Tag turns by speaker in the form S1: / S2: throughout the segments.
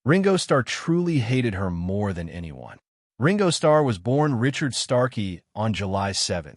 S1: Ringo Starr truly hated her more than anyone. Ringo Starr was born Richard Starkey on July 7,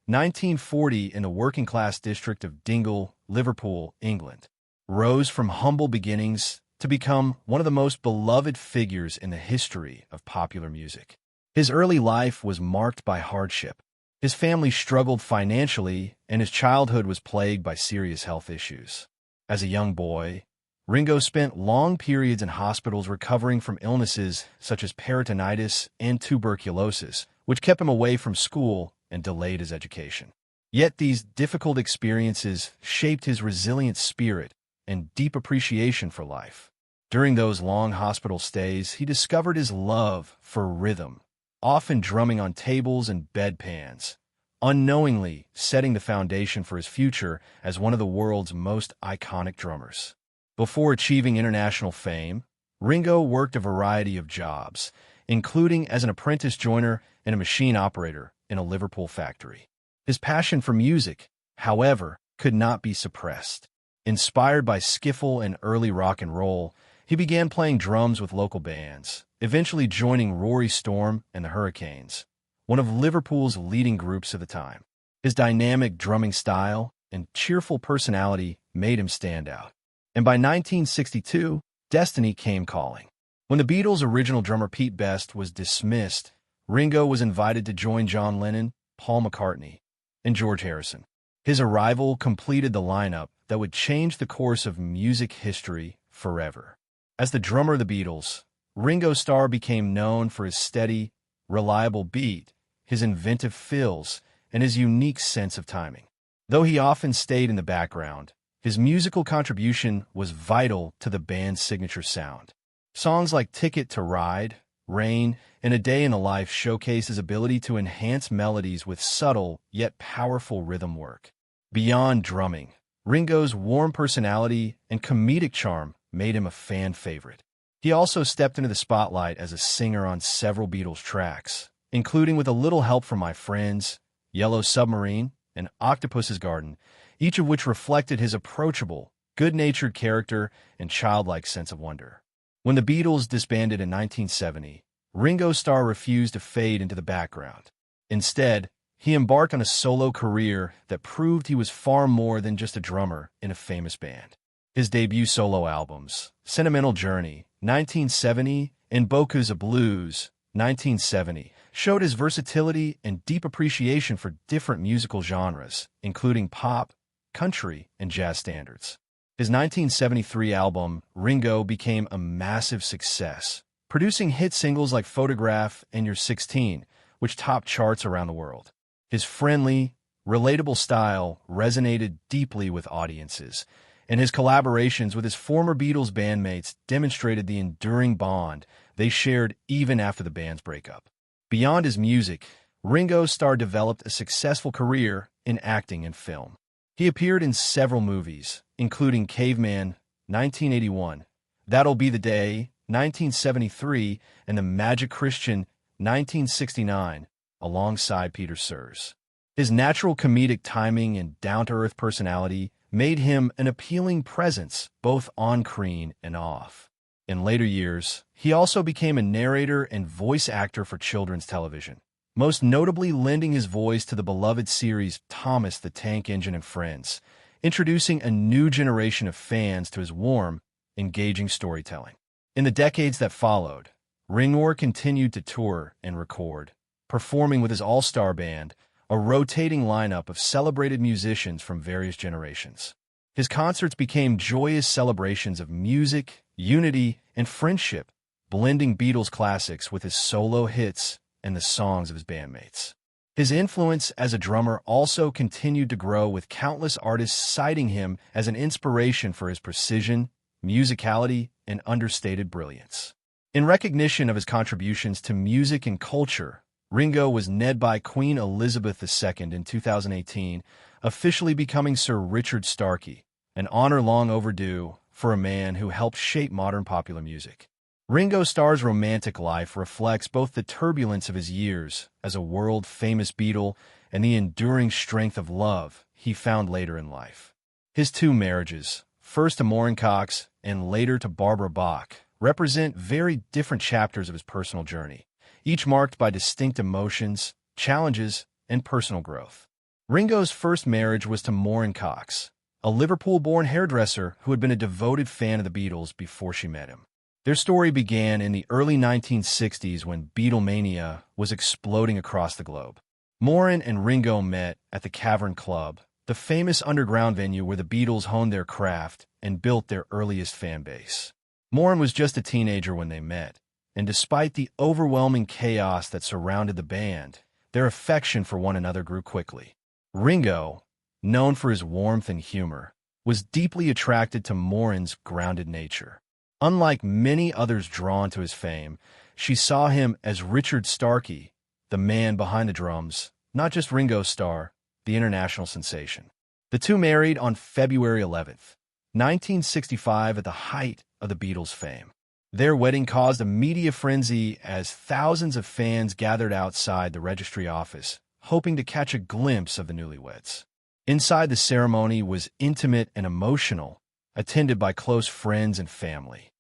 S1: 1940 in the working-class district of Dingle, Liverpool, England. Rose from humble beginnings to become one of the most beloved figures in the history of popular music. His early life was marked by hardship. His family struggled financially, and his childhood was plagued by serious health issues. As a young boy, Ringo spent long periods in hospitals recovering from illnesses such as peritonitis and tuberculosis, which kept him away from school and delayed his education. Yet these difficult experiences shaped his resilient spirit and deep appreciation for life. During those long hospital stays, he discovered his love for rhythm, often drumming on tables and bedpans, unknowingly setting the foundation for his future as one of the world's most iconic drummers. Before achieving international fame, Ringo worked a variety of jobs, including as an apprentice joiner and a machine operator in a Liverpool factory. His passion for music, however, could not be suppressed. Inspired by skiffle and early rock and roll, he began playing drums with local bands, eventually joining Rory Storm and the Hurricanes, one of Liverpool's leading groups of the time. His dynamic drumming style and cheerful personality made him stand out. And by 1962, destiny came calling. When the Beatles' original drummer Pete Best was dismissed, Ringo was invited to join John Lennon, Paul McCartney, and George Harrison. His arrival completed the lineup that would change the course of music history forever. As the drummer of the Beatles, Ringo Starr became known for his steady, reliable beat, his inventive fills, and his unique sense of timing. Though he often stayed in the background, his musical contribution was vital to the band's signature sound. Songs like Ticket to Ride, Rain, and A Day in the Life showcase his ability to enhance melodies with subtle yet powerful rhythm work. Beyond drumming, Ringo's warm personality and comedic charm made him a fan favorite. He also stepped into the spotlight as a singer on several Beatles tracks, including With a Little Help from My Friends, Yellow Submarine, and Octopus's Garden, each of which reflected his approachable, good-natured character and childlike sense of wonder. When the Beatles disbanded in 1970, Ringo Starr refused to fade into the background. Instead, he embarked on a solo career that proved he was far more than just a drummer in a famous band. His debut solo albums, Sentimental Journey, 1970, and Boku's a Blues, 1970, showed his versatility and deep appreciation for different musical genres, including pop, country, and jazz standards. His 1973 album, Ringo, became a massive success, producing hit singles like Photograph and You're 16, which topped charts around the world. His friendly, relatable style resonated deeply with audiences, and his collaborations with his former Beatles bandmates demonstrated the enduring bond they shared even after the band's breakup. Beyond his music, Ringo Starr developed a successful career in acting and film. He appeared in several movies, including Caveman, 1981, That'll Be the Day, 1973, and The Magic Christian, 1969, alongside Peter Sears. His natural comedic timing and down-to-earth personality made him an appealing presence both on-screen and off. In later years, he also became a narrator and voice actor for children's television, most notably lending his voice to the beloved series Thomas the Tank Engine and Friends, introducing a new generation of fans to his warm, engaging storytelling. In the decades that followed, Ringo continued to tour and record, performing with his all-star band, a rotating lineup of celebrated musicians from various generations. His concerts became joyous celebrations of music, unity, and friendship, blending Beatles classics with his solo hits and the songs of his bandmates. His influence as a drummer also continued to grow, with countless artists citing him as an inspiration for his precision, musicality, and understated brilliance. In recognition of his contributions to music and culture, Ringo was knighted by Queen Elizabeth II in 2018, officially becoming Sir Richard Starkey, an honor long overdue for a man who helped shape modern popular music. Ringo Starr's romantic life reflects both the turbulence of his years as a world-famous Beatle and the enduring strength of love he found later in life. His two marriages, first to Maureen Cox and later to Barbara Bach, represent very different chapters of his personal journey, each marked by distinct emotions, challenges, and personal growth. Ringo's first marriage was to Maureen Cox, a Liverpool-born hairdresser who had been a devoted fan of the Beatles before she met him. Their story began in the early 1960s when Beatlemania was exploding across the globe. Maureen and Ringo met at the Cavern Club, the famous underground venue where the Beatles honed their craft and built their earliest fan base. Maureen was just a teenager when they met, and despite the overwhelming chaos that surrounded the band, their affection for one another grew quickly. Ringo, known for his warmth and humor, was deeply attracted to Maureen's grounded nature. Unlike many others drawn to his fame, she saw him as Richard Starkey, the man behind the drums, not just Ringo Starr, the international sensation. The two married on February 11th, 1965 at the height of the Beatles' fame. Their wedding caused a media frenzy as thousands of fans gathered outside the registry office, hoping to catch a glimpse of the newlyweds. Inside, the ceremony was intimate and emotional, attended by close friends and family,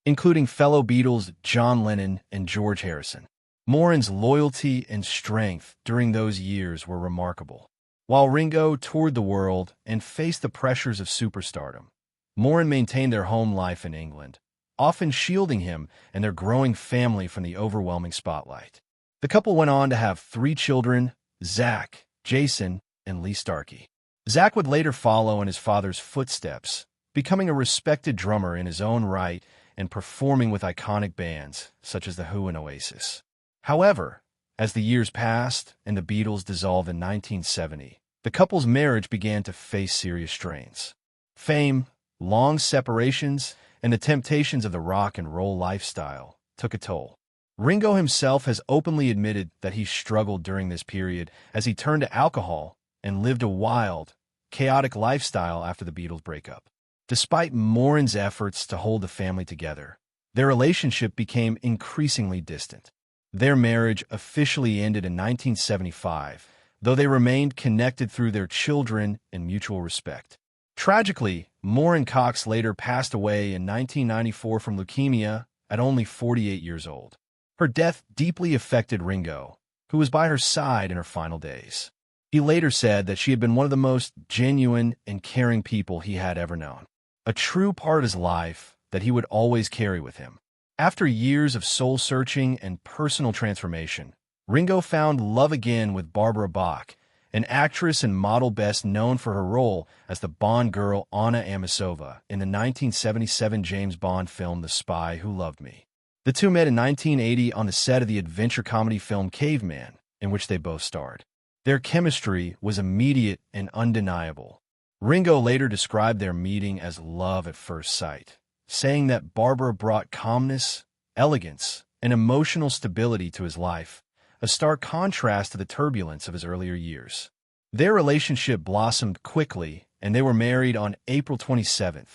S1: including fellow Beatles John Lennon and George Harrison. Maureen's loyalty and strength during those years were remarkable. While Ringo toured the world and faced the pressures of superstardom, Maureen maintained their home life in England, often shielding him and their growing family from the overwhelming spotlight. The couple went on to have 3 children, Zach, Jason, and Lee Starkey. Zach would later follow in his father's footsteps, becoming a respected drummer in his own right and performing with iconic bands such as The Who and Oasis. However, as the years passed and the Beatles dissolved in 1970, the couple's marriage began to face serious strains. Fame, long separations, and the temptations of the rock and roll lifestyle took a toll. Ringo himself has openly admitted that he struggled during this period as he turned to alcohol and lived a wild, chaotic lifestyle after the Beatles breakup. Despite Maureen's efforts to hold the family together, their relationship became increasingly distant. Their marriage officially ended in 1975, though they remained connected through their children and mutual respect. Tragically, Maureen Cox later passed away in 1994 from leukemia at only 48 years old. Her death deeply affected Ringo, who was by her side in her final days. He later said that she had been one of the most genuine and caring people he had ever known, a true part of his life that he would always carry with him. After years of soul-searching and personal transformation, Ringo found love again with Barbara Bach, an actress and model best known for her role as the Bond girl Anna Amasova in the 1977 James Bond film The Spy Who Loved Me. The two met in 1980 on the set of the adventure comedy film Caveman, in which they both starred. Their chemistry was immediate and undeniable. Ringo later described their meeting as love at first sight, saying that Barbara brought calmness, elegance, and emotional stability to his life, a stark contrast to the turbulence of his earlier years. Their relationship blossomed quickly, and they were married on April 27,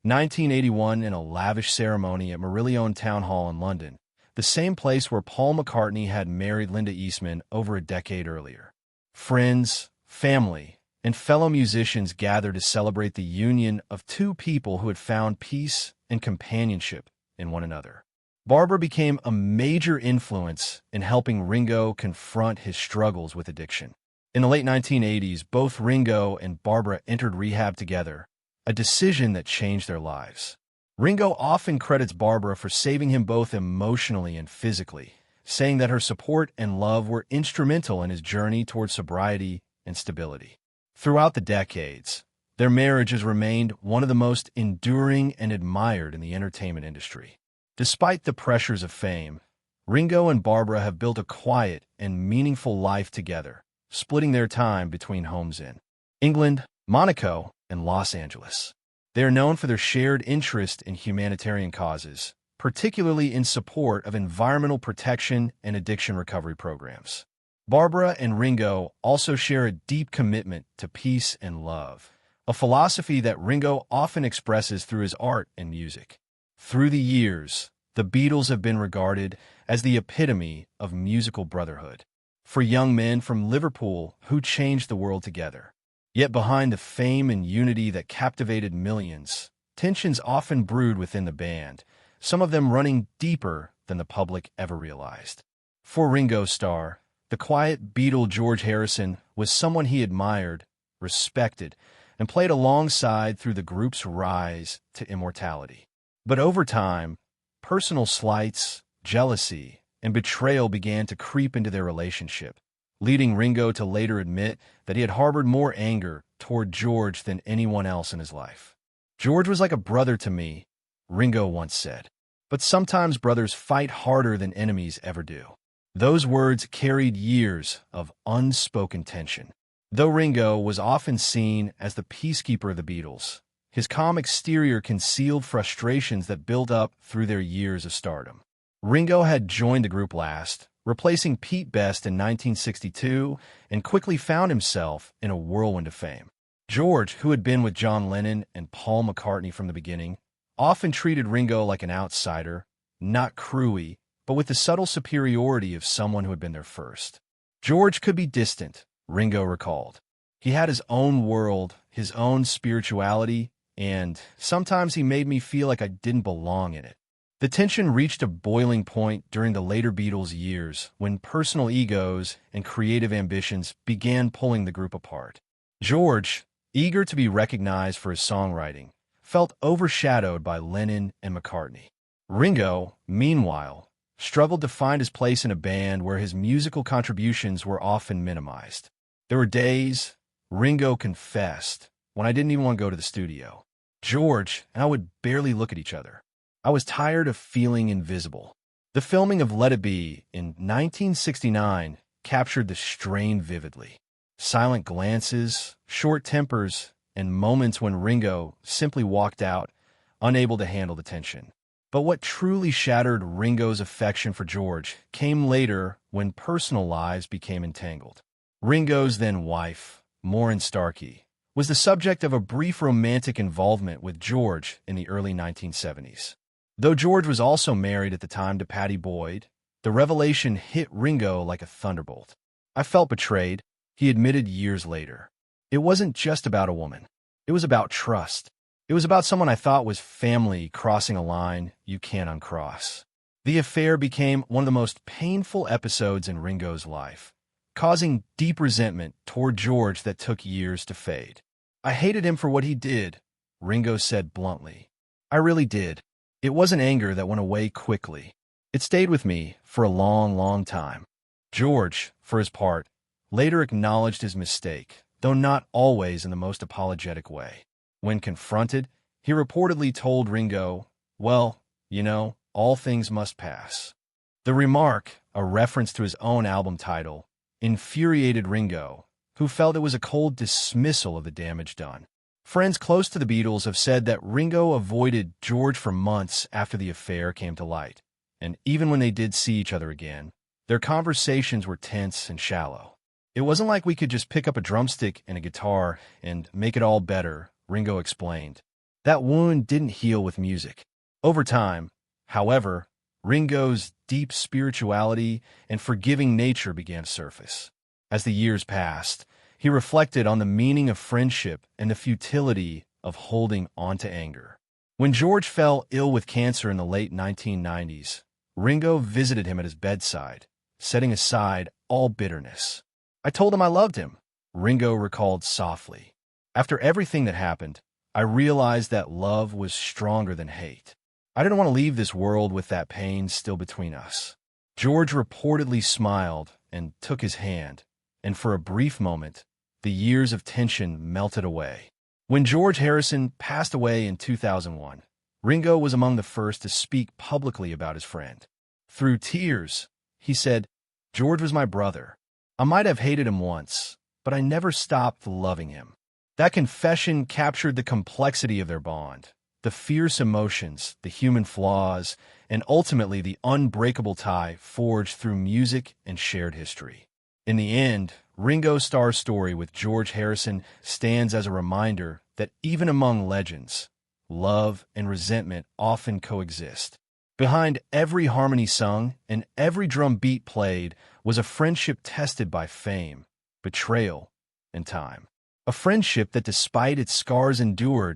S1: 1981 in a lavish ceremony at Marylebone Town Hall in London, the same place where Paul McCartney had married Linda Eastman over a decade earlier. Friends, family, and fellow musicians gathered to celebrate the union of two people who had found peace and companionship in one another. Barbara became a major influence in helping Ringo confront his struggles with addiction. In the late 1980s, both Ringo and Barbara entered rehab together, a decision that changed their lives. Ringo often credits Barbara for saving him both emotionally and physically, saying that her support and love were instrumental in his journey toward sobriety and stability. Throughout the decades, their marriage has remained one of the most enduring and admired in the entertainment industry. Despite the pressures of fame, Ringo and Barbara have built a quiet and meaningful life together, splitting their time between homes in England, Monaco, and Los Angeles. They are known for their shared interest in humanitarian causes, particularly in support of environmental protection and addiction recovery programs. Barbara and Ringo also share a deep commitment to peace and love, a philosophy that Ringo often expresses through his art and music. Through the years, the Beatles have been regarded as the epitome of musical brotherhood for young men from Liverpool who changed the world together. Yet behind the fame and unity that captivated millions, tensions often brewed within the band, some of them running deeper than the public ever realized. For Ringo Starr, the quiet Beatle George Harrison was someone he admired, respected, and played alongside through the group's rise to immortality. But over time, personal slights, jealousy, and betrayal began to creep into their relationship, leading Ringo to later admit that he had harbored more anger toward George than anyone else in his life. "George was like a brother to me," Ringo once said. "But sometimes brothers fight harder than enemies ever do." Those words carried years of unspoken tension. Though Ringo was often seen as the peacekeeper of the Beatles, his calm exterior concealed frustrations that built up through their years of stardom. Ringo had joined the group last, replacing Pete Best in 1962, and quickly found himself in a whirlwind of fame. George, who had been with John Lennon and Paul McCartney from the beginning, often treated Ringo like an outsider, not crewy, but with the subtle superiority of someone who had been there first. George could be distant, Ringo recalled. He had his own world, his own spirituality, and sometimes he made me feel like I didn't belong in it. The tension reached a boiling point during the later Beatles years when personal egos and creative ambitions began pulling the group apart. George, eager to be recognized for his songwriting, felt overshadowed by Lennon and McCartney. Ringo, meanwhile, struggled to find his place in a band where his musical contributions were often minimized. There were days, Ringo confessed, when I didn't even want to go to the studio. George and I would barely look at each other. I was tired of feeling invisible. The filming of Let It Be in 1969 captured the strain vividly. Silent glances, short tempers, and moments when Ringo simply walked out, unable to handle the tension. But what truly shattered Ringo's affection for George came later when personal lives became entangled. Ringo's then wife, Maureen Starkey, was the subject of a brief romantic involvement with George in the early 1970s. Though George was also married at the time to Pattie Boyd, the revelation hit Ringo like a thunderbolt. "I felt betrayed," he admitted years later. "It wasn't just about a woman. It was about trust. It was about someone I thought was family crossing a line you can't uncross." The affair became one of the most painful episodes in Ringo's life, causing deep resentment toward George that took years to fade. "I hated him for what he did," Ringo said bluntly. "I really did. It wasn't anger that went away quickly. It stayed with me for a long, long time." George, for his part, later acknowledged his mistake, though not always in the most apologetic way. When confronted, he reportedly told Ringo, "Well, all things must pass." The remark, a reference to his own album title, infuriated Ringo, who felt it was a cold dismissal of the damage done. Friends close to the Beatles have said that Ringo avoided George for months after the affair came to light, and even when they did see each other again, their conversations were tense and shallow. "It wasn't like we could just pick up a drumstick and a guitar and make it all better," Ringo explained. "That wound didn't heal with music." Over time, however, Ringo's deep spirituality and forgiving nature began to surface. As the years passed, he reflected on the meaning of friendship and the futility of holding on to anger. When George fell ill with cancer in the late 1990s, Ringo visited him at his bedside, setting aside all bitterness. "I told him I loved him," Ringo recalled softly. "After everything that happened, I realized that love was stronger than hate. I didn't want to leave this world with that pain still between us." George reportedly smiled and took his hand, and for a brief moment, the years of tension melted away. When George Harrison passed away in 2001, Ringo was among the first to speak publicly about his friend. Through tears, he said, "George was my brother. I might have hated him once, but I never stopped loving him." That confession captured the complexity of their bond, the fierce emotions, the human flaws, and ultimately the unbreakable tie forged through music and shared history. In the end, Ringo Starr's story with George Harrison stands as a reminder that even among legends, love and resentment often coexist. Behind every harmony sung and every drum beat played was a friendship tested by fame, betrayal, and time. A friendship that, despite its scars endured